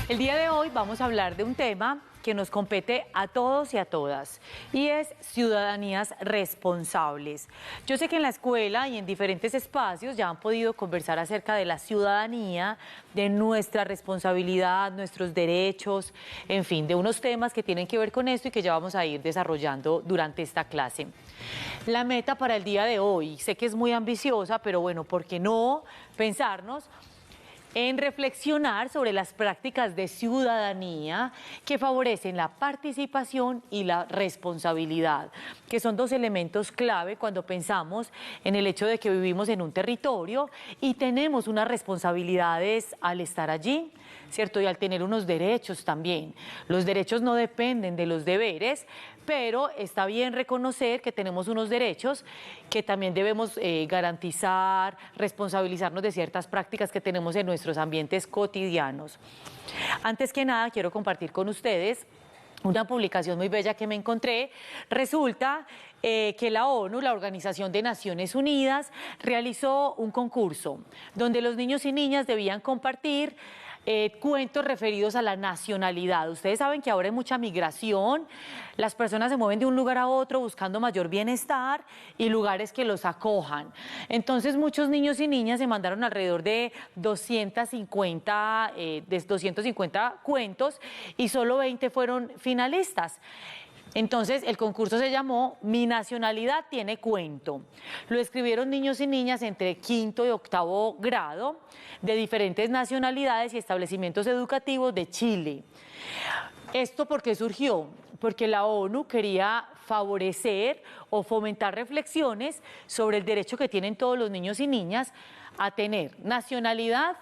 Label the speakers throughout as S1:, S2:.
S1: El día de hoy vamos a hablar de un tema que nos compete a todos y a todas, y es ciudadanías responsables. Yo sé que en la escuela y en diferentes espacios ya han podido conversar acerca de la ciudadanía, de nuestra responsabilidad, nuestros derechos, en fin, de unos temas que tienen que ver con esto y que ya vamos a ir desarrollando durante esta clase. La meta para el día de hoy, sé que es muy ambiciosa, pero bueno, ¿por qué no pensarnos en reflexionar sobre las prácticas de ciudadanía que favorecen la participación y la responsabilidad, que son dos elementos clave cuando pensamos en el hecho de que vivimos en un territorio y tenemos unas responsabilidades al estar allí, ¿cierto? Y al tener unos derechos también. Los derechos no dependen de los deberes, pero está bien reconocer que tenemos unos derechos que también debemos garantizar, responsabilizarnos de ciertas prácticas que tenemos en nuestros ambientes cotidianos. Antes que nada, quiero compartir con ustedes una publicación muy bella que me encontré. Resulta que la ONU, la Organización de Naciones Unidas, realizó un concurso donde los niños y niñas debían compartir cuentos referidos a la nacionalidad. Ustedes saben que ahora hay mucha migración, las personas se mueven de un lugar a otro buscando mayor bienestar y lugares que los acojan. Entonces muchos niños y niñas se mandaron alrededor de 250 cuentos y solo 20 fueron finalistas. Entonces, el concurso se llamó Mi nacionalidad tiene cuento. Lo escribieron niños y niñas entre quinto y octavo grado de diferentes nacionalidades y establecimientos educativos de Chile. ¿Esto por qué surgió? Porque la ONU quería favorecer o fomentar reflexiones sobre el derecho que tienen todos los niños y niñas a tener nacionalidad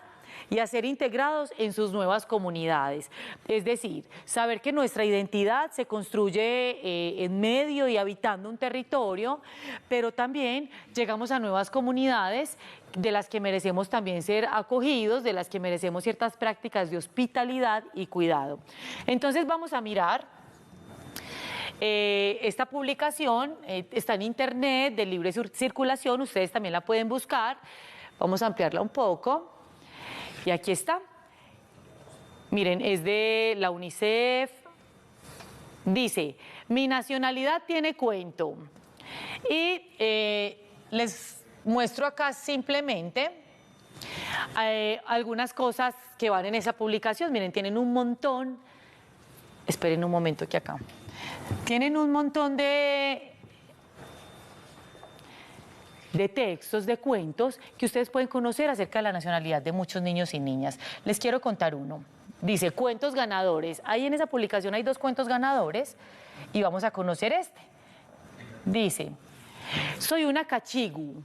S1: y a ser integrados en sus nuevas comunidades. Es decir, saber que nuestra identidad se construye en medio y habitando un territorio, pero también llegamos a nuevas comunidades de las que merecemos también ser acogidos, de las que merecemos ciertas prácticas de hospitalidad y cuidado. Entonces vamos a mirar esta publicación, está en internet, de libre circulación, ustedes también la pueden buscar. Vamos a ampliarla un poco. Y aquí está. Miren, es de la UNICEF. Dice, mi nacionalidad tiene cuento. Y les muestro acá simplemente algunas cosas que van en esa publicación. Miren, tienen un montón. Esperen un momento que acá. Tienen un montón de textos, de cuentos que ustedes pueden conocer acerca de la nacionalidad de muchos niños y niñas. Les quiero contar uno. Dice, cuentos ganadores. Ahí en esa publicación hay 2 cuentos ganadores y vamos a conocer este. Dice, soy una cachigu.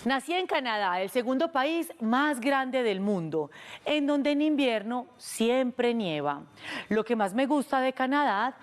S1: Nací en Canadá, el segundo país más grande del mundo, en donde en invierno siempre nieva. Lo que más me gustaba de Canadá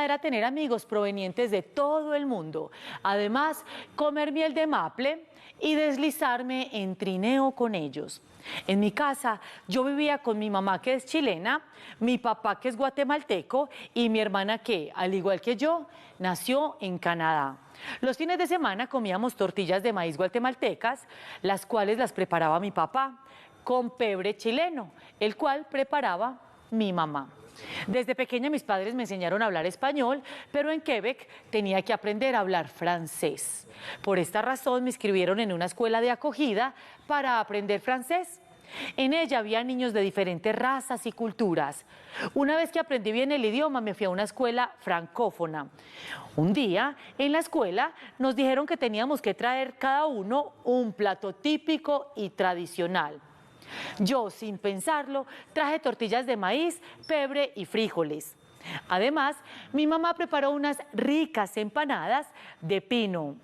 S1: era tener amigos provenientes de todo el mundo. Además, comer miel de maple y deslizarme en trineo con ellos. En mi casa yo vivía con mi mamá, que es chilena, mi papá, que es guatemalteco, y mi hermana, que, al igual que yo, nació en Canadá. Los fines de semana comíamos tortillas de maíz guatemaltecas, las cuales las preparaba mi papá, con pebre chileno, el cual preparaba mi mamá. Desde pequeña mis padres me enseñaron a hablar español, pero en Quebec tenía que aprender a hablar francés. Por esta razón me inscribieron en una escuela de acogida para aprender francés. En ella había niños de diferentes razas y culturas. Una vez que aprendí bien el idioma, me fui a una escuela francófona. Un día, en la escuela, nos dijeron que teníamos que traer cada uno un plato típico y tradicional. Yo, sin pensarlo, traje tortillas de maíz, pebre y frijoles. Además, mi mamá preparó unas ricas empanadas de pino.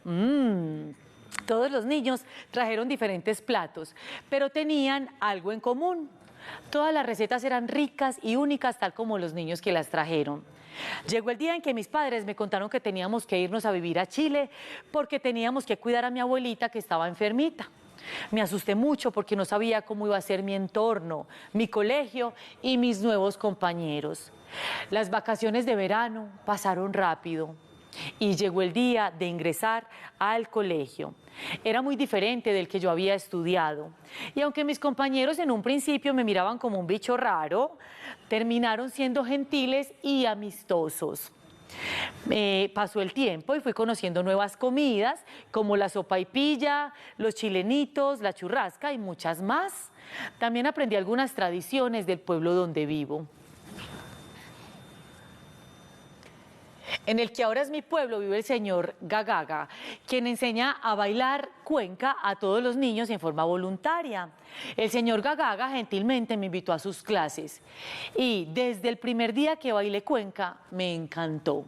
S1: Todos los niños trajeron diferentes platos, pero tenían algo en común. Todas las recetas eran ricas y únicas, tal como los niños que las trajeron. Llegó el día en que mis padres me contaron que teníamos que irnos a vivir a Chile porque teníamos que cuidar a mi abuelita, que estaba enfermita. Me asusté mucho porque no sabía cómo iba a ser mi entorno, mi colegio y mis nuevos compañeros. Las vacaciones de verano pasaron rápido. y llegó el día de ingresar al colegio. Era muy diferente del que yo había estudiado. Y aunque mis compañeros en un principio me miraban como un bicho raro, terminaron siendo gentiles y amistosos. Pasó el tiempo y fui conociendo nuevas comidas como la sopaipilla, los chilenitos, la churrasca y muchas más. También aprendí algunas tradiciones del pueblo donde vivo. En el que ahora es mi pueblo vive el señor Gagaga, quien enseña a bailar cuenca a todos los niños en forma voluntaria. El señor Gagaga gentilmente me invitó a sus clases y desde el primer día que bailé cuenca me encantó.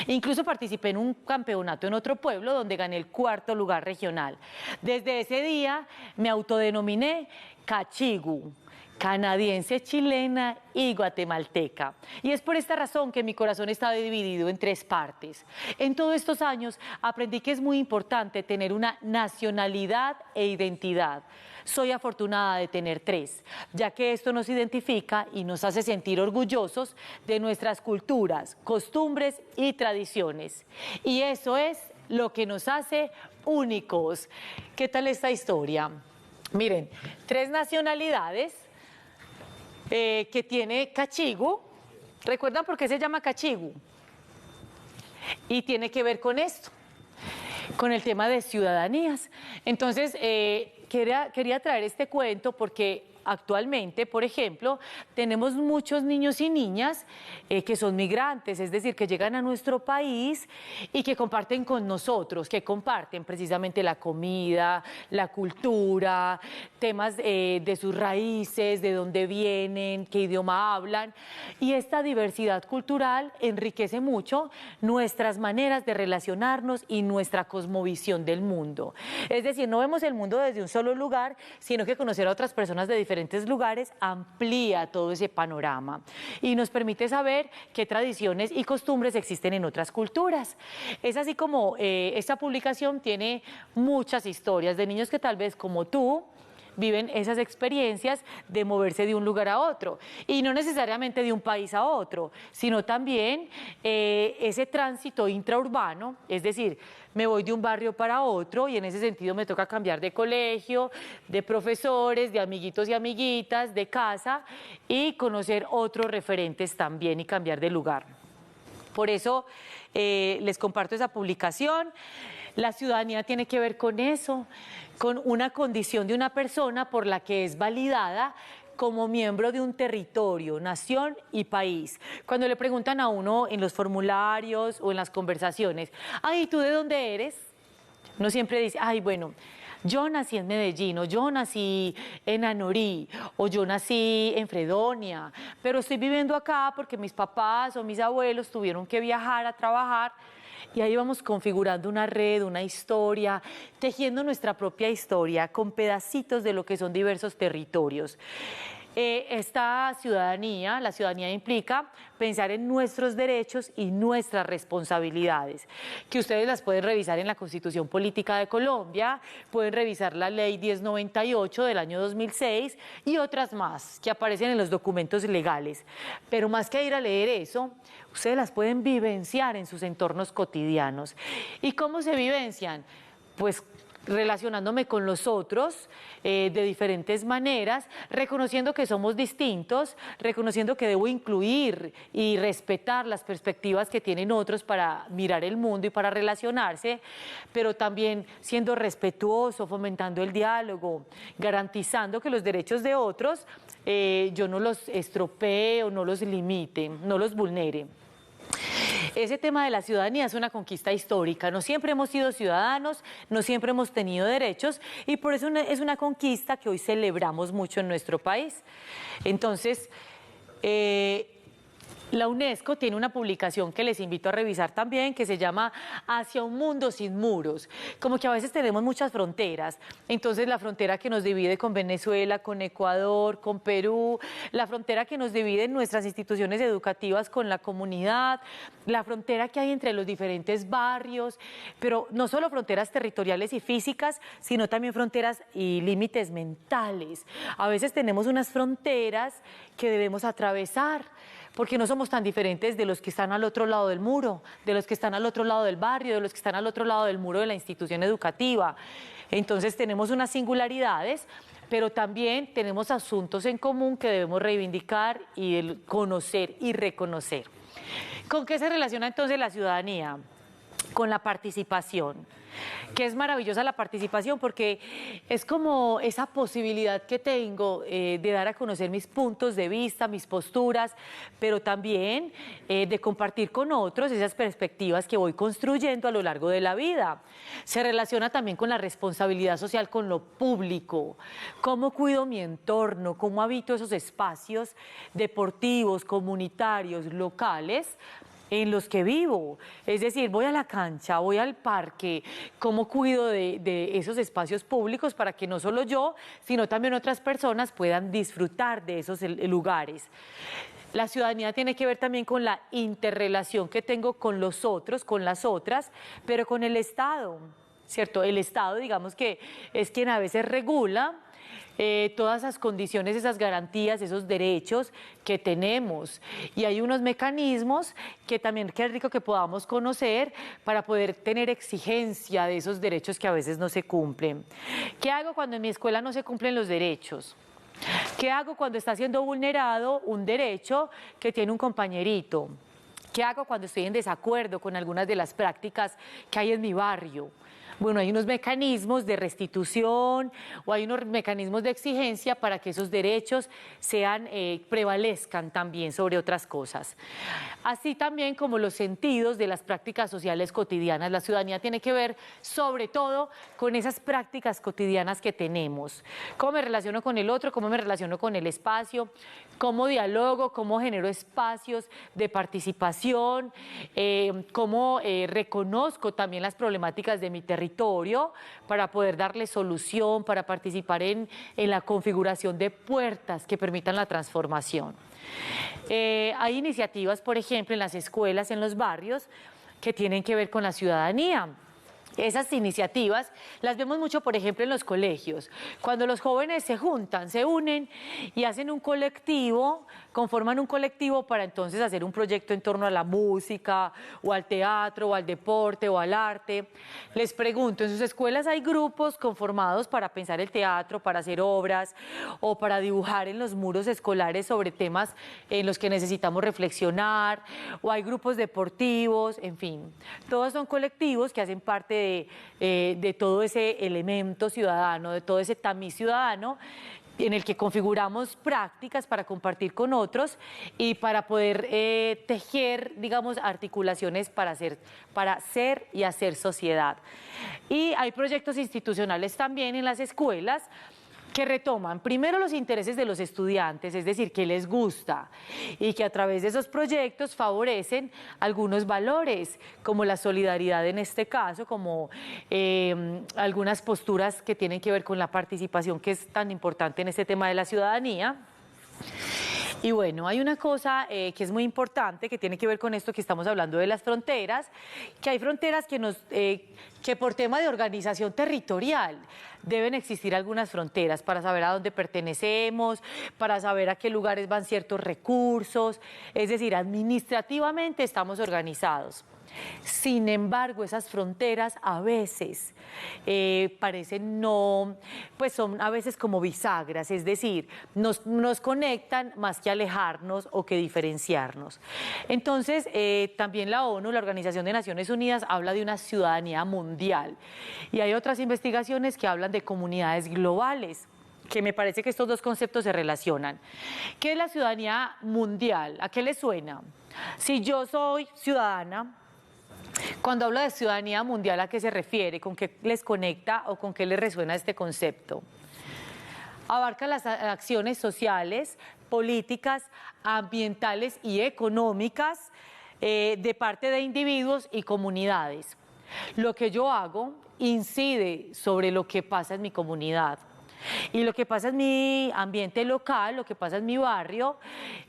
S1: Incluso participé en un campeonato en otro pueblo donde gané el 4º lugar regional. Desde ese día me autodenominé Cachigu, canadiense, chilena y guatemalteca. Y es por esta razón que mi corazón está dividido en 3 partes. En todos estos años aprendí que es muy importante tener una nacionalidad e identidad. Soy afortunada de tener 3, ya que esto nos identifica y nos hace sentir orgullosos de nuestras culturas, costumbres y tradiciones. Y eso es lo que nos hace únicos. ¿Qué tal esta historia? Miren, 3 nacionalidades que tiene Cachigu. ¿Recuerdan por qué se llama Cachigu? Y tiene que ver con esto, con el tema de ciudadanías. Entonces, quería traer este cuento porque actualmente, por ejemplo, tenemos muchos niños y niñas que son migrantes, es decir, que llegan a nuestro país y que comparten con nosotros, que comparten precisamente la comida, la cultura, temas de sus raíces, de dónde vienen, qué idioma hablan. Y esta diversidad cultural enriquece mucho nuestras maneras de relacionarnos y nuestra cosmovisión del mundo. Es decir, no vemos el mundo desde un solo lugar, sino que conocer a otras personas de diferentes lugares amplía todo ese panorama y nos permite saber qué tradiciones y costumbres existen en otras culturas. Es así como esta publicación tiene muchas historias de niños que tal vez como tú viven esas experiencias de moverse de un lugar a otro y no necesariamente de un país a otro, sino también ese tránsito intraurbano, es decir, me voy de un barrio para otro y en ese sentido me toca cambiar de colegio, de profesores, de amiguitos y amiguitas, de casa y conocer otros referentes también y cambiar de lugar. Por eso les comparto esa publicación. La ciudadanía tiene que ver con eso, con una condición de una persona por la que es validada como miembro de un territorio, nación y país. Cuando le preguntan a uno en los formularios o en las conversaciones, ay, ¿tú de dónde eres? Uno siempre dice, ay, bueno, yo nací en Medellín, o yo nací en Anorí, o yo nací en Fredonia, pero estoy viviendo acá porque mis papás o mis abuelos tuvieron que viajar a trabajar. Y ahí vamos configurando una red, una historia, tejiendo nuestra propia historia con pedacitos de lo que son diversos territorios. Esta ciudadanía, la ciudadanía implica pensar en nuestros derechos y nuestras responsabilidades, que ustedes las pueden revisar en la Constitución Política de Colombia, pueden revisar la Ley 1098 del año 2006 y otras más que aparecen en los documentos legales. Pero más que ir a leer eso, ustedes las pueden vivenciar en sus entornos cotidianos. ¿Y cómo se vivencian? Pues relacionándome con los otros de diferentes maneras, reconociendo que somos distintos, reconociendo que debo incluir y respetar las perspectivas que tienen otros para mirar el mundo y para relacionarse, pero también siendo respetuoso, fomentando el diálogo, garantizando que los derechos de otros yo no los estropee o no los limite, no los vulnere. Ese tema de la ciudadanía es una conquista histórica. No siempre hemos sido ciudadanos, no siempre hemos tenido derechos y por eso es una conquista que hoy celebramos mucho en nuestro país. Entonces, la UNESCO tiene una publicación que les invito a revisar también, que se llama Hacia un mundo sin muros. Como que a veces tenemos muchas fronteras, entonces la frontera que nos divide con Venezuela, con Ecuador, con Perú, la frontera que nos divide en nuestras instituciones educativas con la comunidad, la frontera que hay entre los diferentes barrios, pero no solo fronteras territoriales y físicas, sino también fronteras y límites mentales. A veces tenemos unas fronteras que debemos atravesar, porque no somos tan diferentes de los que están al otro lado del muro, de los que están al otro lado del barrio, de los que están al otro lado del muro de la institución educativa. Entonces tenemos unas singularidades, pero también tenemos asuntos en común que debemos reivindicar y conocer y reconocer. ¿Con qué se relaciona entonces la ciudadanía? Con la participación, que es maravillosa la participación porque es como esa posibilidad que tengo de dar a conocer mis puntos de vista, mis posturas, pero también de compartir con otros esas perspectivas que voy construyendo a lo largo de la vida. Se relaciona también con la responsabilidad social con lo público, cómo cuido mi entorno, cómo habito esos espacios deportivos, comunitarios, locales, en los que vivo, es decir, voy a la cancha, voy al parque, cómo cuido de esos espacios públicos para que no solo yo, sino también otras personas puedan disfrutar de esos lugares. La ciudadanía tiene que ver también con la interrelación que tengo con los otros, con las otras, pero con el Estado, ¿cierto? El Estado, digamos que es quien a veces regula todas esas condiciones, esas garantías, esos derechos que tenemos. Y hay unos mecanismos que también qué rico que podamos conocer para poder tener exigencia de esos derechos que a veces no se cumplen. ¿Qué hago cuando en mi escuela no se cumplen los derechos? ¿Qué hago cuando está siendo vulnerado un derecho que tiene un compañerito? ¿Qué hago cuando estoy en desacuerdo con algunas de las prácticas que hay en mi barrio? Bueno, hay unos mecanismos de restitución o hay unos mecanismos de exigencia para que esos derechos prevalezcan también sobre otras cosas. Así también como los sentidos de las prácticas sociales cotidianas. La ciudadanía tiene que ver sobre todo con esas prácticas cotidianas que tenemos. ¿Cómo me relaciono con el otro? ¿Cómo me relaciono con el espacio? ¿Cómo dialogo? ¿Cómo genero espacios de participación? ¿Cómo reconozco también las problemáticas de mi territorio para poder darle solución, para participar en la configuración de puertas que permitan la transformación? Hay iniciativas, por ejemplo, en las escuelas, en los barrios, que tienen que ver con la ciudadanía. Esas iniciativas las vemos mucho, por ejemplo, en los colegios. Cuando los jóvenes se juntan, se unen y hacen un colectivo, conforman un colectivo para entonces hacer un proyecto en torno a la música, o al teatro, o al deporte, o al arte. Les pregunto, ¿en sus escuelas hay grupos conformados para pensar el teatro, para hacer obras, o para dibujar en los muros escolares sobre temas en los que necesitamos reflexionar? ¿O hay grupos deportivos? En fin, todos son colectivos que hacen parte de todo ese elemento ciudadano, de todo ese tamiz ciudadano en el que configuramos prácticas para compartir con otros y para poder tejer, digamos, articulaciones para ser y hacer sociedad. Y hay proyectos institucionales también en las escuelas que retoman primero los intereses de los estudiantes, es decir, que les gusta, y que a través de esos proyectos favorecen algunos valores, como la solidaridad en este caso, como algunas posturas que tienen que ver con la participación, que es tan importante en este tema de la ciudadanía. Y bueno, hay una cosa que es muy importante, que tiene que ver con esto que estamos hablando de las fronteras, que hay fronteras que por tema de organización territorial deben existir algunas fronteras para saber a dónde pertenecemos, para saber a qué lugares van ciertos recursos, es decir, administrativamente estamos organizados. Sin embargo, esas fronteras a veces parecen pues son a veces como bisagras, es decir, nos conectan más que alejarnos o que diferenciarnos. Entonces, también la ONU, la Organización de Naciones Unidas, habla de una ciudadanía mundial. Y hay otras investigaciones que hablan de comunidades globales, que me parece que estos dos conceptos se relacionan. ¿Qué es la ciudadanía mundial? ¿A qué le suena? Si yo soy ciudadana, cuando hablo de ciudadanía mundial, ¿a qué se refiere? ¿Con qué les conecta o con qué les resuena este concepto? Abarca las acciones sociales, políticas, ambientales y económicas de parte de individuos y comunidades. Lo que yo hago incide sobre lo que pasa en mi comunidad. Y lo que pasa en mi ambiente local, lo que pasa en mi barrio,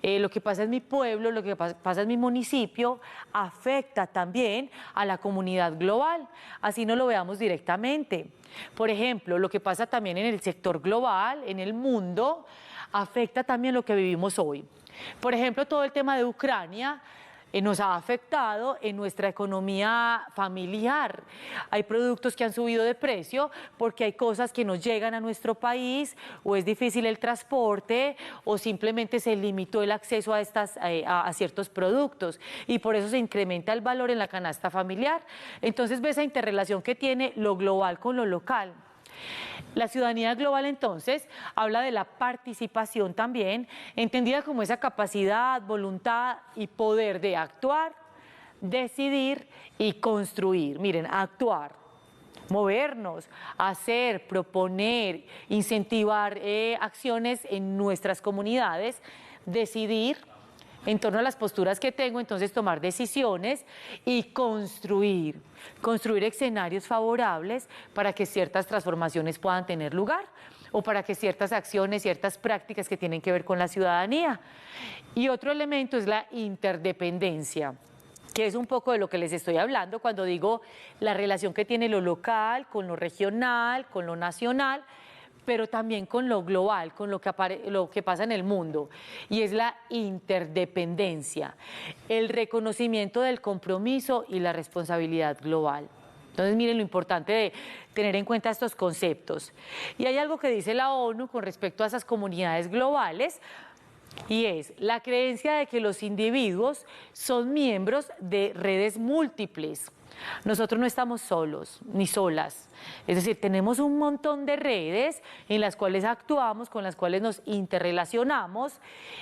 S1: lo que pasa en mi pueblo, lo que pasa en mi municipio, afecta también a la comunidad global, así no lo veamos directamente. Por ejemplo, lo que pasa también en el sector global, en el mundo, afecta también lo que vivimos hoy. Por ejemplo, todo el tema de Ucrania nos ha afectado en nuestra economía familiar. Hay productos que han subido de precio porque hay cosas que no llegan a nuestro país, o es difícil el transporte, o simplemente se limitó el acceso a ciertos productos, y por eso se incrementa el valor en la canasta familiar. Entonces, ve esa interrelación que tiene lo global con lo local. La ciudadanía global, entonces, habla de la participación también, entendida como esa capacidad, voluntad y poder de actuar, decidir y construir. Miren, actuar, movernos, hacer, proponer, incentivar acciones en nuestras comunidades, decidir en torno a las posturas que tengo, entonces tomar decisiones y construir escenarios favorables para que ciertas transformaciones puedan tener lugar, o para que ciertas acciones, ciertas prácticas que tienen que ver con la ciudadanía. Y otro elemento es la interdependencia, que es un poco de lo que les estoy hablando cuando digo la relación que tiene lo local con lo regional, con lo nacional, pero también con lo global, con lo que pasa en el mundo, y es la interdependencia, el reconocimiento del compromiso y la responsabilidad global. Entonces, miren lo importante de tener en cuenta estos conceptos. Y hay algo que dice la ONU con respecto a esas comunidades globales, y es la creencia de que los individuos son miembros de redes múltiples. Nosotros no estamos solos ni solas, es decir, tenemos un montón de redes en las cuales actuamos, con las cuales nos interrelacionamos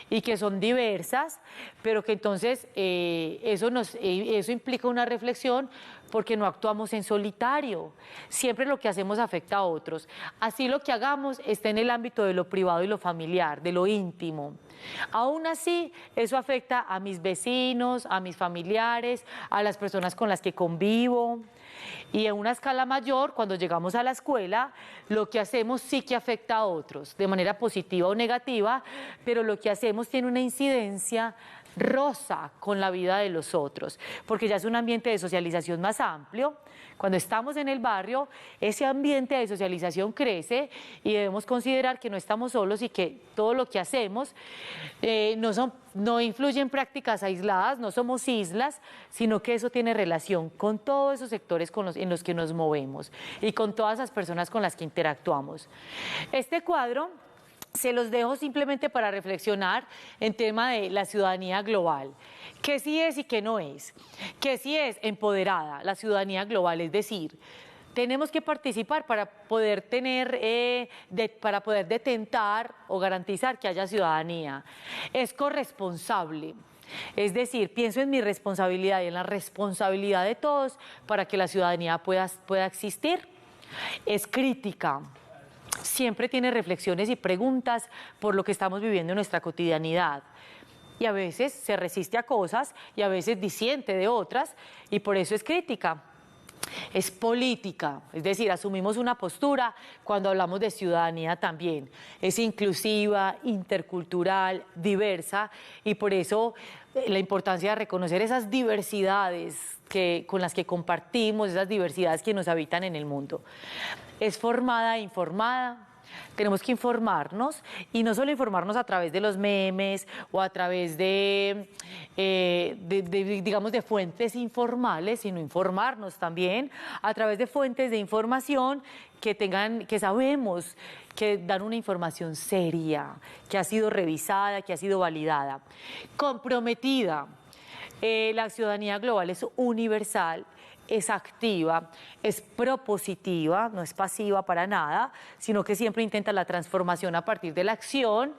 S1: y que son diversas, pero que entonces eso implica una reflexión, porque no actuamos en solitario, siempre lo que hacemos afecta a otros, así lo que hagamos está en el ámbito de lo privado y lo familiar, de lo íntimo. Aún así, eso afecta a mis vecinos, a mis familiares, a las personas con las que convivo. Y en una escala mayor, cuando llegamos a la escuela, lo que hacemos sí que afecta a otros, de manera positiva o negativa, pero lo que hacemos tiene una incidencia roza con la vida de los otros, porque ya es un ambiente de socialización más amplio. Cuando estamos en el barrio, ese ambiente de socialización crece y debemos considerar que no estamos solos y que todo lo que hacemos no influye en prácticas aisladas, no somos islas, sino que eso tiene relación con todos esos sectores en los que nos movemos y con todas las personas con las que interactuamos. Este cuadro se los dejo simplemente para reflexionar en tema de la ciudadanía global. ¿Qué sí es y qué no es? ¿Qué sí es empoderada la ciudadanía global? Es decir, tenemos que participar para poder para poder detentar o garantizar que haya ciudadanía. Es corresponsable. Es decir, pienso en mi responsabilidad y en la responsabilidad de todos para que la ciudadanía pueda existir. Es crítica. Siempre tiene reflexiones y preguntas por lo que estamos viviendo en nuestra cotidianidad. Y a veces se resiste a cosas y a veces disiente de otras, y por eso es crítica. Es política, es decir, asumimos una postura cuando hablamos de ciudadanía también. Es inclusiva, intercultural, diversa, y por eso la importancia de reconocer esas diversidades con las que compartimos, esas diversidades que nos habitan en el mundo. Es formada e informada. Tenemos que informarnos, y no solo informarnos a través de los memes o a través digamos, de fuentes informales, sino informarnos también a través de fuentes de información que sabemos que dan una información seria, que ha sido revisada, que ha sido validada. Comprometida. La ciudadanía global es universal, es activa, es propositiva, no es pasiva para nada, sino que siempre intenta la transformación a partir de la acción.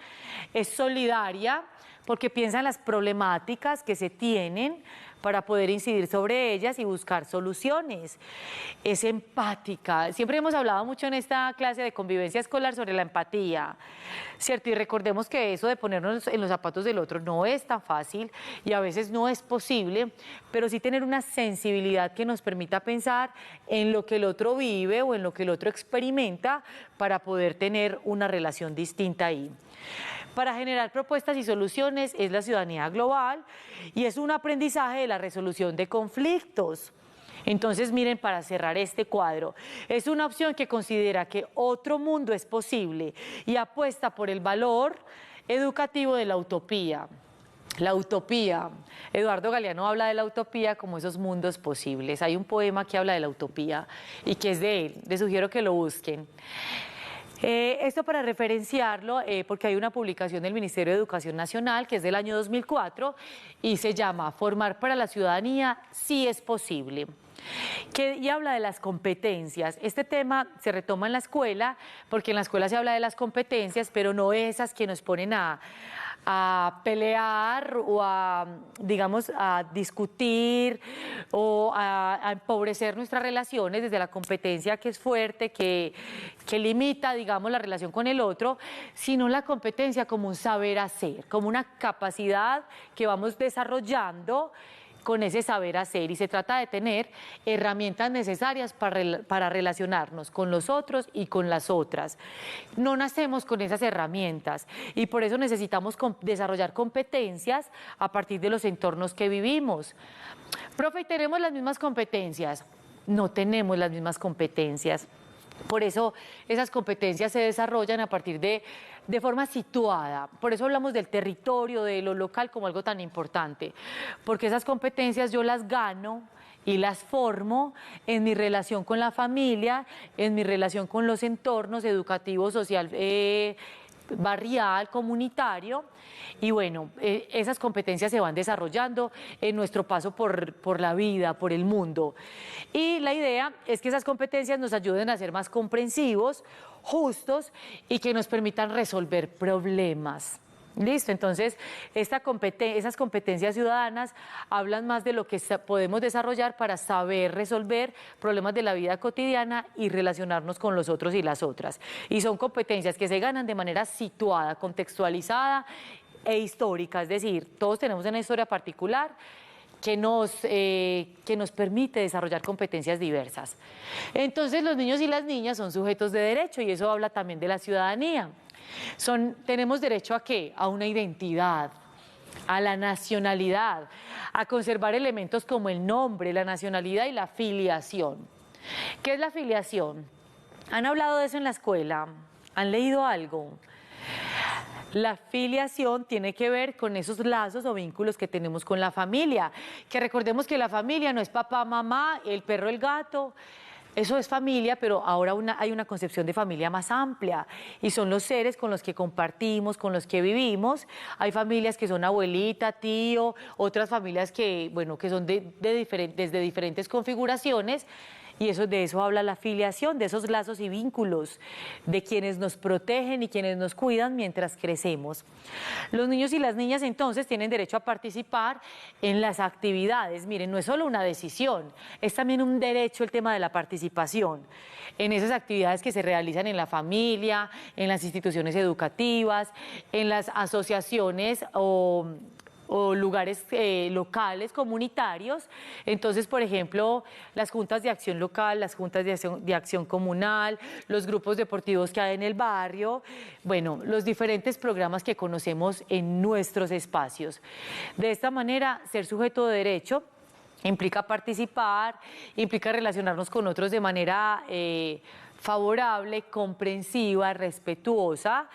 S1: Es solidaria, porque piensa en las problemáticas que se tienen para poder incidir sobre ellas y buscar soluciones. Es empática. Siempre hemos hablado mucho en esta clase de convivencia escolar sobre la empatía, ¿cierto? Y recordemos que eso de ponernos en los zapatos del otro no es tan fácil y a veces no es posible, pero sí tener una sensibilidad que nos permita pensar en lo que el otro vive o en lo que el otro experimenta para poder tener una relación distinta ahí. Para generar propuestas y soluciones es la ciudadanía global, y es un aprendizaje de la resolución de conflictos. Entonces, miren, para cerrar este cuadro, es una opción que considera que otro mundo es posible y apuesta por el valor educativo de la utopía. La utopía. Eduardo Galeano habla de la utopía como esos mundos posibles. Hay un poema que habla de la utopía y que es de él. Les sugiero que lo busquen. Esto para referenciarlo, porque hay una publicación del Ministerio de Educación Nacional que es del año 2004 y se llama Formar para la ciudadanía, sí es posible. Y habla de las competencias. Este tema se retoma en la escuela, porque en la escuela se habla de las competencias, pero no esas que nos ponen a pelear o digamos, a discutir o a empobrecer nuestras relaciones desde la competencia que es fuerte, que limita, digamos, la relación con el otro, sino la competencia como un saber hacer, como una capacidad que vamos desarrollando con ese saber hacer, y se trata de tener herramientas necesarias para relacionarnos con los otros y con las otras. No nacemos con esas herramientas y por eso necesitamos desarrollar competencias a partir de los entornos que vivimos. Profe, ¿y tenemos las mismas competencias? No tenemos las mismas competencias. Por eso esas competencias se desarrollan a partir de forma situada. Por eso hablamos del territorio, de lo local como algo tan importante. Porque esas competencias yo las gano y las formo en mi relación con la familia, en mi relación con los entornos educativos, social, barrial, comunitario, y bueno, esas competencias se van desarrollando en nuestro paso por la vida, por el mundo. Y la idea es que esas competencias nos ayuden a ser más comprensivos, justos y que nos permitan resolver problemas. Listo, entonces esas competencias ciudadanas hablan más de lo que podemos desarrollar para saber resolver problemas de la vida cotidiana y relacionarnos con los otros y las otras. Y son competencias que se ganan de manera situada, contextualizada e histórica, es decir, todos tenemos una historia particular que nos permite desarrollar competencias diversas. Entonces los niños y las niñas son sujetos de derecho y eso habla también de la ciudadanía. Tenemos derecho ¿a qué? A una identidad, a la nacionalidad, a conservar elementos como el nombre, la nacionalidad y la filiación. ¿Qué es la filiación? ¿Han hablado de eso en la escuela? ¿Han leído algo? La filiación tiene que ver con esos lazos o vínculos que tenemos con la familia, que recordemos que la familia no es papá, mamá, el perro, el gato. Eso es familia, pero ahora hay una concepción de familia más amplia y son los seres con los que compartimos, con los que vivimos. Hay familias que son abuelita, tío, otras familias que, bueno, que son desde diferentes configuraciones. Y de eso habla la filiación, de esos lazos y vínculos, de quienes nos protegen y quienes nos cuidan mientras crecemos. Los niños y las niñas entonces tienen derecho a participar en las actividades. Miren, no es solo una decisión, es también un derecho el tema de la participación en esas actividades que se realizan en la familia, en las instituciones educativas, en las asociaciones o lugares locales, comunitarios. Entonces, por ejemplo, las juntas de acción local, las juntas de acción comunal, los grupos deportivos que hay en el barrio, bueno, los diferentes programas que conocemos en nuestros espacios. De esta manera, ser sujeto de derecho implica participar, implica relacionarnos con otros de manera favorable, comprensiva, respetuosa.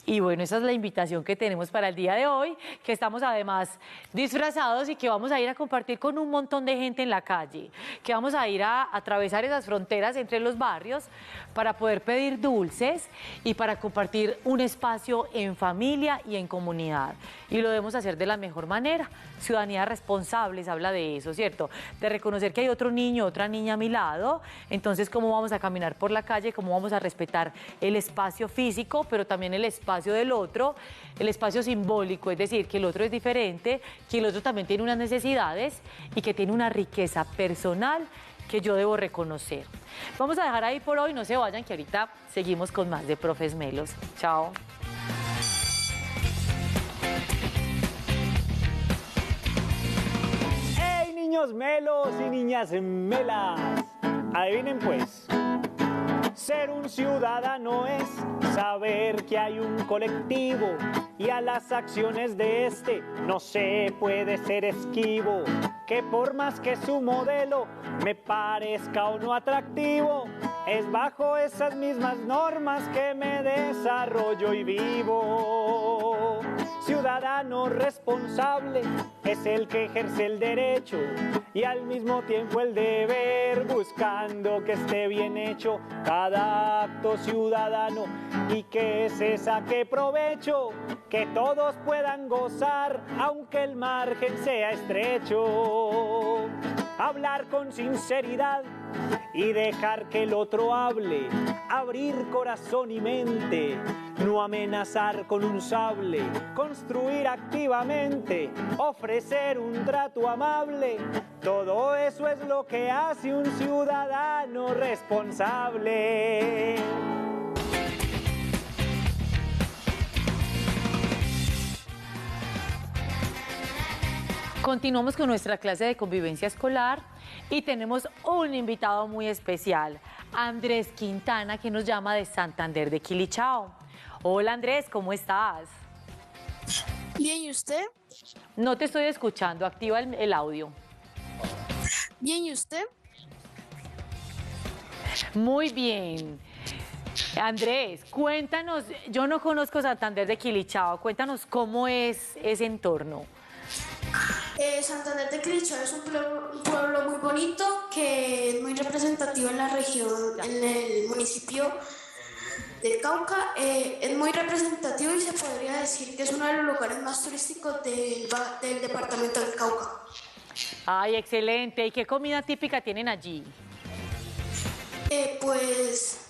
S1: Y bueno, esa es la invitación que tenemos para el día de hoy, que estamos además disfrazados y que vamos a ir a compartir con un montón de gente en la calle, que vamos a ir a atravesar esas fronteras entre los barrios para poder pedir dulces y para compartir un espacio en familia y en comunidad. Y lo debemos hacer de la mejor manera. Ciudadanía responsable, se habla de eso, ¿cierto? De reconocer que hay otro niño, otra niña a mi lado. Entonces, ¿cómo vamos a caminar por la calle? ¿Cómo vamos a respetar el espacio físico, pero también el espacio del otro, el espacio simbólico? Es decir, que el otro es diferente, que el otro también tiene unas necesidades y que tiene una riqueza personal que yo debo reconocer. Vamos a dejar ahí por hoy, no se vayan, que ahorita seguimos con más de Profes Melos. Chao.
S2: ¡Hey, niños melos y niñas melas! Adivinen pues, ser un ciudadano es saber que hay un colectivo y a las acciones de este no se puede ser esquivo. Que por más que su modelo me parezca o no atractivo, es bajo esas mismas normas que me desarrollo y vivo. ciudadano responsable es el que ejerce el derecho y al mismo tiempo el deber, buscando que esté bien hecho cada acto ciudadano y que se saque provecho, que todos puedan gozar aunque el margen sea estrecho. Hablar con sinceridad y dejar que el otro hable, abrir corazón y mente, no amenazar con un sable, construir activamente, ofrecer un trato amable. Todo eso es lo que hace un ciudadano responsable.
S1: Continuamos con nuestra clase de convivencia escolar y tenemos un invitado muy especial, Andrés Quintana, que nos llama de Santander de Quilichao. Hola Andrés, ¿cómo estás?
S3: Bien, ¿y usted?
S1: No te estoy escuchando, activa el audio.
S3: Bien, ¿y usted?
S1: Muy bien. Andrés, cuéntanos, yo no conozco Santander de Quilichao, cuéntanos cómo es ese entorno.
S3: Santander de Quilichao es un pueblo muy bonito que es muy representativo en la región, en el municipio de Cauca. Es muy representativo y se podría decir que es uno de los lugares más turísticos del departamento del Cauca.
S1: Ay, excelente. ¿Y qué comida típica tienen allí?
S3: Pues,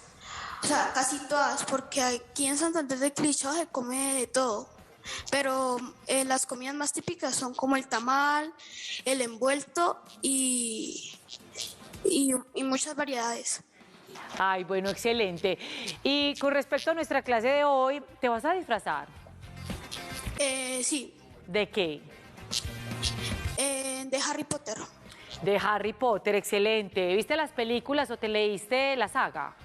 S3: o sea, casi todas, porque aquí en Santander de Quilichao se come de todo. Pero las comidas más típicas son como el tamal, el envuelto y muchas variedades.
S1: Ay, bueno, excelente. Y con respecto a nuestra clase de hoy, ¿te vas a disfrazar?
S3: Sí,
S1: ¿De qué?
S3: de Harry Potter.
S1: De Harry Potter, excelente. ¿Viste las películas o te leíste la saga?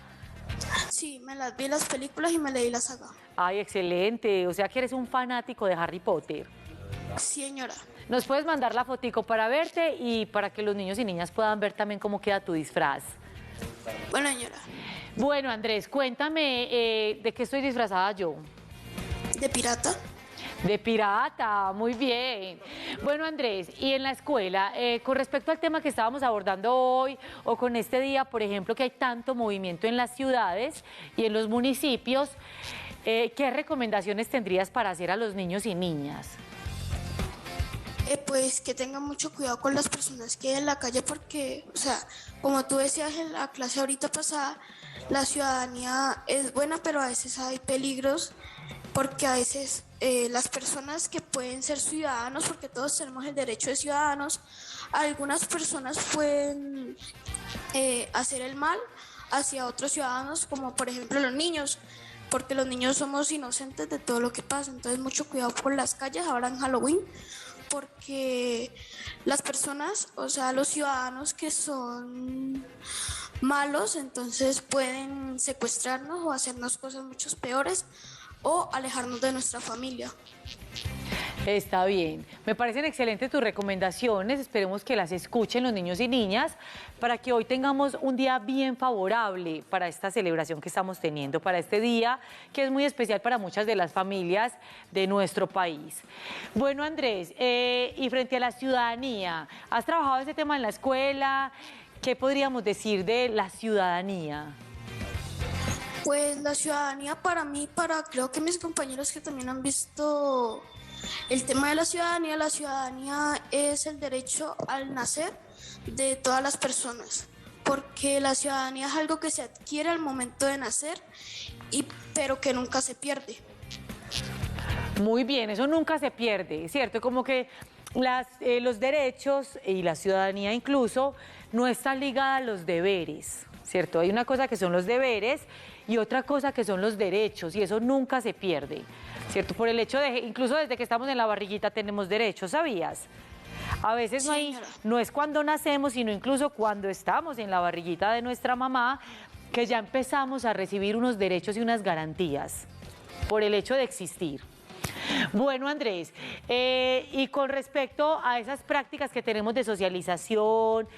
S3: Sí, me las vi las películas y me leí la saga.
S1: Ay, excelente. O sea que eres un fanático de Harry Potter.
S3: Sí, señora.
S1: Nos puedes mandar la fotico para verte y para que los niños y niñas puedan ver también cómo queda tu disfraz.
S3: Bueno, señora.
S1: Bueno, Andrés, cuéntame de qué estoy disfrazada yo.
S3: ¿De pirata?
S1: De pirata, muy bien. Bueno, Andrés, y en la escuela, con respecto al tema que estábamos abordando hoy, o con este día, por ejemplo, que hay tanto movimiento en las ciudades y en los municipios, ¿qué recomendaciones tendrías para hacer a los niños y niñas?
S3: Pues que tengan mucho cuidado con las personas que hay en la calle porque, o sea, como tú decías en la clase ahorita pasada, la ciudadanía es buena, pero a veces hay peligros porque a veces las personas que pueden ser ciudadanos, porque todos tenemos el derecho de ciudadanos, algunas personas pueden hacer el mal hacia otros ciudadanos, como por ejemplo los niños, porque los niños somos inocentes de todo lo que pasa. Entonces mucho cuidado por las calles ahora en Halloween, porque las personas, o sea, los ciudadanos que son malos, entonces pueden secuestrarnos o hacernos cosas mucho peores o alejarnos de nuestra familia.
S1: Está bien. Me parecen excelentes tus recomendaciones. Esperemos que las escuchen los niños y niñas para que hoy tengamos un día bien favorable para esta celebración que estamos teniendo, para este día que es muy especial para muchas de las familias de nuestro país. Bueno, Andrés, y frente a la ciudadanía, ¿has trabajado ese tema en la escuela? ¿Qué podríamos decir de la ciudadanía?
S3: Pues la ciudadanía para mí, creo que mis compañeros que también han visto el tema de la ciudadanía es el derecho al nacer de todas las personas, porque la ciudadanía es algo que se adquiere al momento de nacer, pero que nunca se pierde.
S1: Muy bien, eso nunca se pierde, ¿cierto? Como que los derechos y la ciudadanía incluso no está ligada a los deberes, ¿cierto? Hay una cosa que son los deberes y otra cosa que son los derechos y eso nunca se pierde, ¿cierto? Por el hecho de, incluso desde que estamos en la barriguita tenemos derechos, ¿sabías? A veces no es cuando nacemos, sino incluso cuando estamos en la barriguita de nuestra mamá, que ya empezamos a recibir unos derechos y unas garantías por el hecho de existir. Bueno, Andrés, y con respecto a esas prácticas que tenemos de socialización,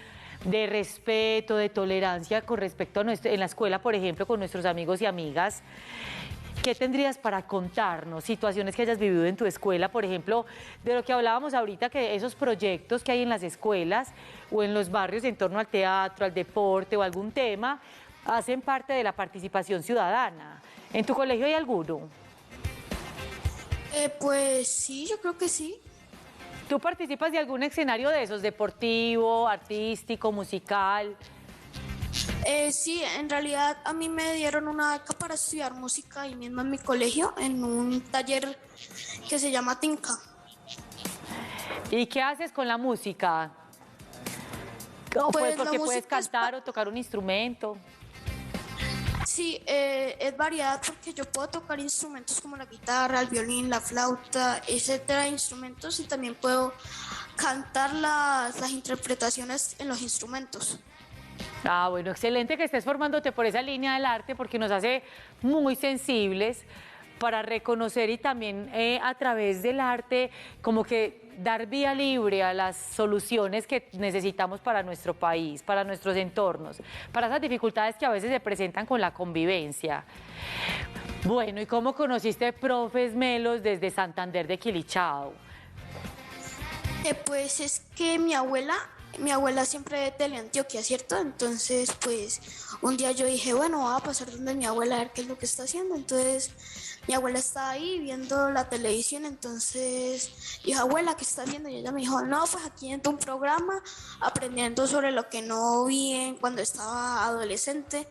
S1: de respeto, de tolerancia con respecto a en la escuela, por ejemplo, con nuestros amigos y amigas, ¿qué tendrías para contarnos? Situaciones que hayas vivido en tu escuela, por ejemplo, de lo que hablábamos ahorita, que esos proyectos que hay en las escuelas o en los barrios en torno al teatro, al deporte o algún tema, hacen parte de la participación ciudadana. ¿En tu colegio hay alguno?
S3: Pues sí, yo creo que sí.
S1: ¿Tú participas de algún escenario de esos, deportivo, artístico, musical?
S3: Sí, en realidad a mí me dieron una beca para estudiar música ahí mismo en mi colegio, en un taller que se llama Tinca.
S1: ¿Y qué haces con la música?
S3: Pues la
S1: Porque puedes
S3: música es
S1: cantar o tocar un instrumento.
S3: Sí, es variedad porque yo puedo tocar instrumentos como la guitarra, el violín, la flauta, etcétera, instrumentos, y también puedo cantar las interpretaciones en los instrumentos.
S1: Ah, bueno, excelente que estés formándote por esa línea del arte porque nos hace muy sensibles para reconocer y también a través del arte como que dar vía libre a las soluciones que necesitamos para nuestro país, para nuestros entornos, para esas dificultades que a veces se presentan con la convivencia. Bueno, ¿y cómo conociste profes Melos desde Santander de Quilichao?
S3: Pues es que mi abuela siempre de Teleantioquia, ¿cierto? Entonces, pues un día yo dije, bueno, voy a pasar donde mi abuela a ver qué es lo que está haciendo. Entonces, mi abuela estaba ahí viendo la televisión, entonces dije, abuela, ¿qué está haciendo? Y ella me dijo, no, pues aquí en un programa aprendiendo sobre lo que no vi cuando estaba adolescente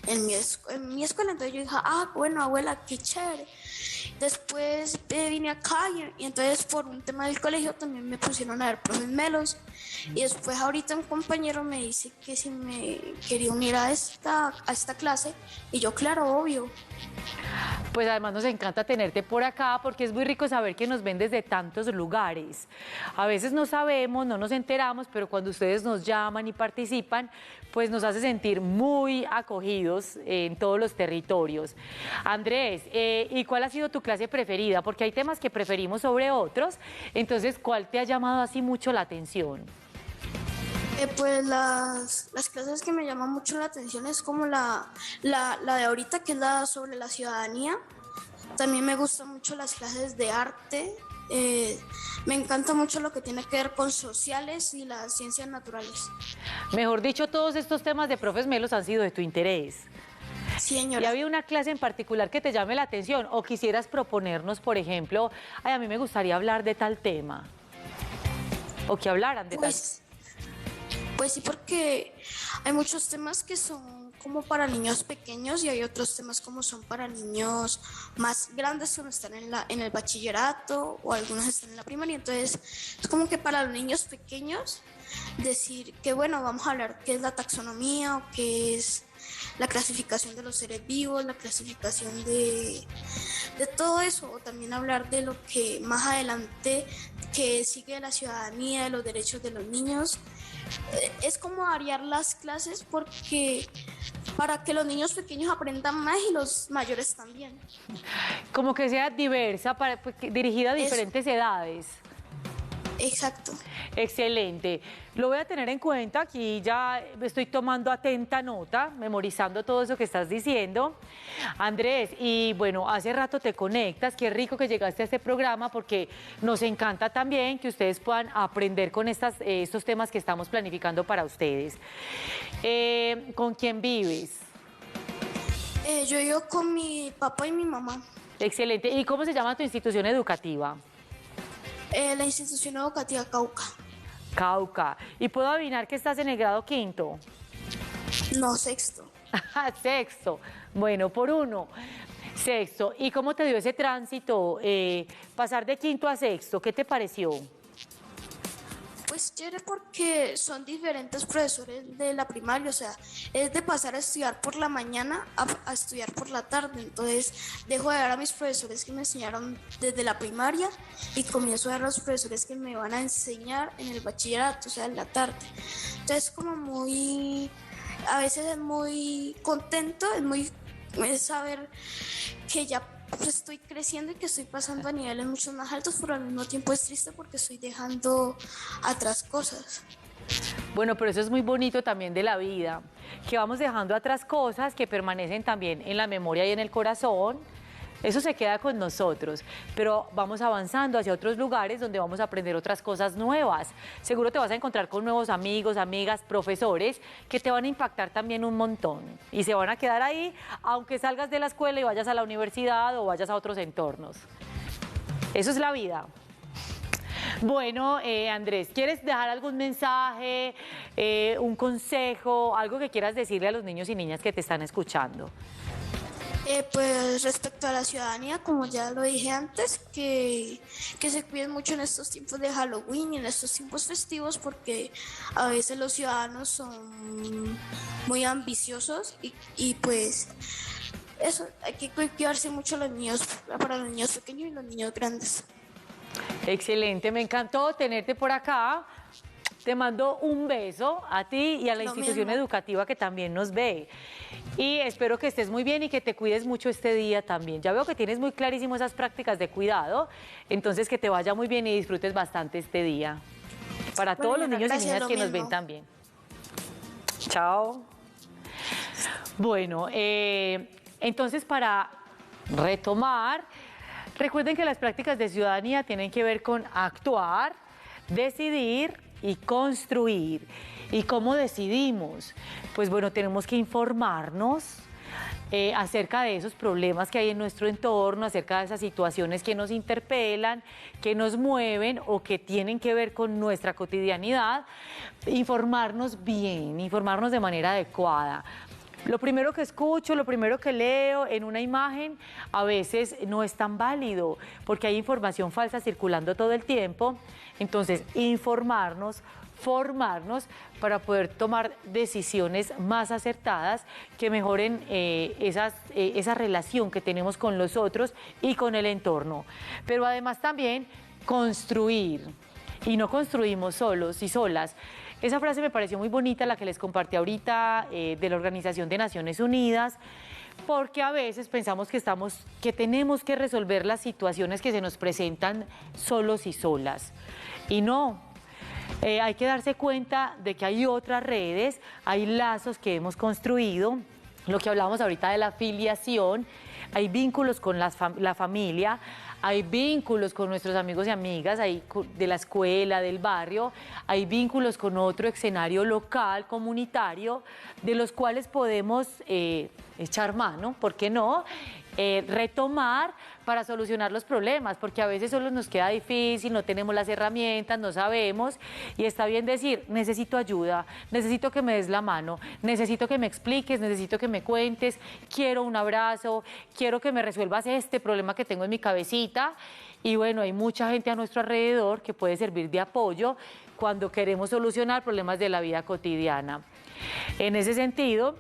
S3: en mi escuela. Entonces yo dije, ah, bueno, abuela, qué chévere. Después vine acá y entonces por un tema del colegio también me pusieron a ver profes Melos. Y después ahorita un compañero me dice que si me quería unir a esta clase, y yo, claro, obvio.
S1: Pues además nos encanta tenerte por acá porque es muy rico saber que nos ven desde tantos lugares. A veces no sabemos, no nos enteramos, pero cuando ustedes nos llaman y participan, pues nos hace sentir muy acogidos en todos los territorios. Andrés, ¿y cuál ha sido tu clase preferida? Porque hay temas que preferimos sobre otros, entonces, ¿cuál te ha llamado así mucho la atención?
S3: Pues las clases que me llaman mucho la atención es como la de ahorita, que es la sobre la ciudadanía. También me gustan mucho las clases de arte. Me encanta mucho lo que tiene que ver con sociales y las ciencias naturales.
S1: Mejor dicho, todos estos temas de profes Melos han sido de tu interés.
S3: Sí,
S1: ¿Y
S3: señora.
S1: había una clase en particular que te llame la atención? ¿O quisieras proponernos, por ejemplo, ay, a mí me gustaría hablar de tal tema? ¿O que hablaran de tal tema?
S3: Pues sí, porque hay muchos temas que son como para niños pequeños y hay otros temas como son para niños más grandes, cuando están en el bachillerato o algunos están en la primaria. Entonces es como que para los niños pequeños decir que bueno, vamos a hablar qué es la taxonomía o qué es la clasificación de los seres vivos, la clasificación de todo eso, o también hablar de lo que más adelante que sigue la ciudadanía, de los derechos de los niños. Es como variar las clases porque para que los niños pequeños aprendan más y los mayores también.
S1: Como que sea diversa, dirigida a diferentes edades.
S3: Exacto.
S1: Excelente. Lo voy a tener en cuenta, aquí ya estoy tomando atenta nota, memorizando todo eso que estás diciendo. Andrés, y bueno, hace rato te conectas, qué rico que llegaste a este programa porque nos encanta también que ustedes puedan aprender con estos temas que estamos planificando para ustedes. ¿Con quién vives?
S3: Yo vivo con mi papá y mi mamá.
S1: Excelente. ¿Y cómo se llama tu institución educativa?
S3: La institución educativa Cauca.
S1: Cauca. ¿Y puedo adivinar que estás en el grado quinto?
S3: No, sexto.
S1: Sexto. Bueno, por uno. Sexto. ¿Y cómo te dio ese tránsito? Pasar de quinto a sexto, ¿qué te pareció?
S3: Pues chévere porque son diferentes profesores de la primaria, o sea, es de pasar a estudiar por la mañana a estudiar por la tarde. Entonces dejo de ver a mis profesores que me enseñaron desde la primaria y comienzo a ver a los profesores que me van a enseñar en el bachillerato, o sea, en la tarde. Entonces como a veces es muy contento, es saber que ya pues estoy creciendo y que estoy pasando a niveles mucho más altos, pero al mismo tiempo es triste porque estoy dejando atrás cosas.
S1: Bueno, pero eso es muy bonito también de la vida, que vamos dejando atrás cosas que permanecen también en la memoria y en el corazón, Eso se queda con nosotros, pero vamos avanzando hacia otros lugares donde vamos a aprender otras cosas nuevas. Seguro te vas a encontrar con nuevos amigos, amigas, profesores que te van a impactar también un montón y se van a quedar ahí, aunque salgas de la escuela y vayas a la universidad o vayas a otros entornos. Eso es la vida. Bueno, Andrés, ¿quieres dejar algún mensaje, un consejo, algo que quieras decirle a los niños y niñas que te están escuchando?
S3: Pues respecto a la ciudadanía, como ya lo dije antes, que se cuiden mucho en estos tiempos de Halloween y en estos tiempos festivos, porque a veces los ciudadanos son muy ambiciosos y pues eso, hay que cuidarse mucho los niños, para los niños pequeños y los niños grandes.
S1: Excelente, me encantó tenerte por acá. Te mando un beso a ti y a la institución educativa que también nos ve. Y espero que estés muy bien y que te cuides mucho este día también. Ya veo que tienes muy clarísimo esas prácticas de cuidado, entonces que te vaya muy bien y disfrutes bastante este día. Para todos los niños y niñas que nos ven también. Chao. Bueno, entonces para retomar, recuerden que las prácticas de ciudadanía tienen que ver con actuar, decidir y construir. ¿Y cómo decidimos? Pues bueno, tenemos que informarnos acerca de esos problemas que hay en nuestro entorno, acerca de esas situaciones que nos interpelan, que nos mueven o que tienen que ver con nuestra cotidianidad. Informarnos bien, informarnos de manera adecuada. Lo primero que escucho, lo primero que leo en una imagen a veces no es tan válido porque hay información falsa circulando todo el tiempo. Entonces, informarnos, formarnos para poder tomar decisiones más acertadas que mejoren esa relación que tenemos con los otros y con el entorno. Pero además también construir. Y no construimos solos y solas. Esa frase me pareció muy bonita, la que les compartí ahorita de la Organización de Naciones Unidas, porque a veces pensamos que tenemos que resolver las situaciones que se nos presentan solos y solas. Y no, hay que darse cuenta de que hay otras redes, hay lazos que hemos construido, lo que hablábamos ahorita de la filiación, hay vínculos con la familia, hay vínculos con nuestros amigos y amigas de la escuela, del barrio, hay vínculos con otro escenario local, comunitario, de los cuales podemos echar mano, ¿por qué no? Retomar para solucionar los problemas, porque a veces solo nos queda difícil, no tenemos las herramientas, no sabemos, y está bien decir, necesito ayuda, necesito que me des la mano, necesito que me expliques, necesito que me cuentes, quiero un abrazo, quiero que me resuelvas este problema que tengo en mi cabecita. Y bueno, hay mucha gente a nuestro alrededor que puede servir de apoyo cuando queremos solucionar problemas de la vida cotidiana. En ese sentido,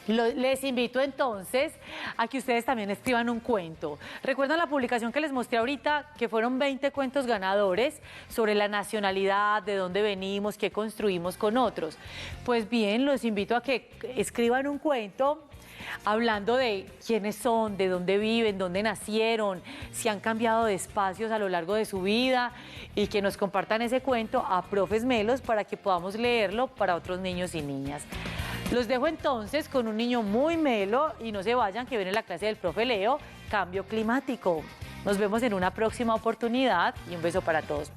S1: les invito entonces a que ustedes también escriban un cuento. ¿Recuerdan la publicación que les mostré ahorita? Que fueron 20 cuentos ganadores sobre la nacionalidad, de dónde venimos, qué construimos con otros. Pues bien, los invito a que escriban un cuento hablando de quiénes son, de dónde viven, dónde nacieron, si han cambiado de espacios a lo largo de su vida y que nos compartan ese cuento a Profes Melos para que podamos leerlo para otros niños y niñas. Los dejo entonces con un niño muy melo y no se vayan que viene la clase del profe Leo, Cambio Climático. Nos vemos en una próxima oportunidad y un beso para todos.